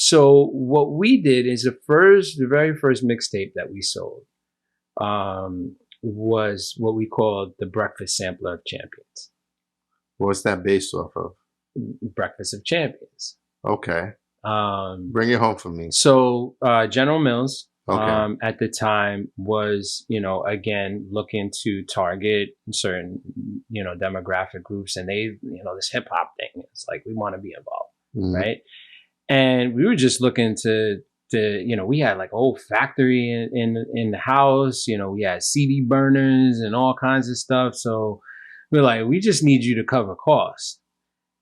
So what we did is the very first mixtape that we sold was what we called the Breakfast Sampler of Champions. What's that based off of? Breakfast of Champions. Okay. Bring it home for me. So General Mills Okay. at the time was, again, looking to target certain, demographic groups, and they, this hip hop thing. It's like, we want to be involved, right? And we were just looking to we had like a whole factory in the house. We had CD burners and all kinds of stuff. So we're like, we just need you to cover costs.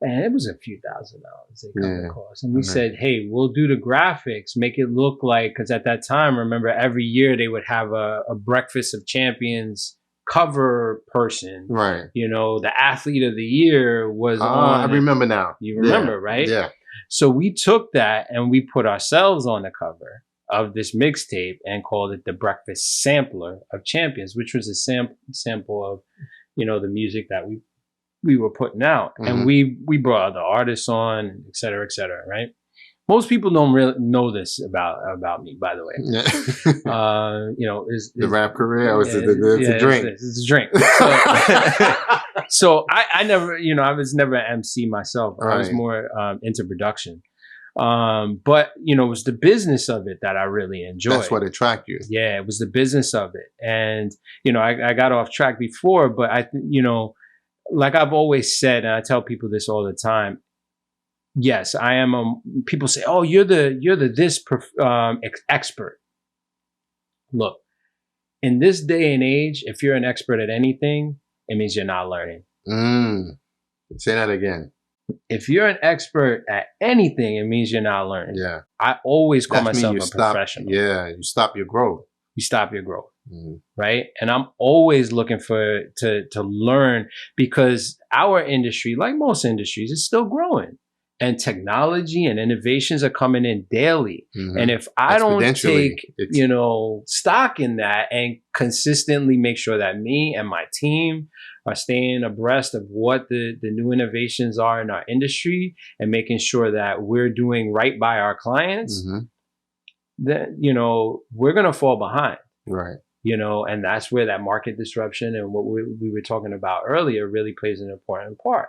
And it was a few $1,000s they covered costs. And we said, hey, we'll do the graphics, make it look like, because at that time, remember, every year they would have a Breakfast of Champions cover person. Right. The athlete of the year was on. I remember now. You remember, right? Yeah. So we took that and we put ourselves on the cover of this mixtape and called it the Breakfast Sampler of Champions, which was a sample of, the music that we were putting out. And we brought other artists on, et cetera, right? Most people don't really know this about me, by the way. Is the rap career, or is it the drink? It's a drink. So I never, I was never an MC myself. I was more into production. But it was the business of it that I really enjoyed. That's what attracted you. Yeah, it was the business of it. And, I got off track before, but like I've always said, and I tell people this all the time, yes, I am people say, oh, you're the this expert. Look, in this day and age, if you're an expert at anything, it means you're not learning. Say that again. If you're an expert at anything, it means you're not learning. Yeah. I always call myself a professional. Yeah, you stop your growth. You stop your growth. Right? And I'm always looking to learn, because our industry, like most industries, is still growing. And technology and innovations are coming in daily. And if I don't take, stock in that and consistently make sure that me and my team are staying abreast of what the new innovations are in our industry and making sure that we're doing right by our clients, then, we're going to fall behind. Right. And that's where that market disruption and what we were talking about earlier really plays an important part.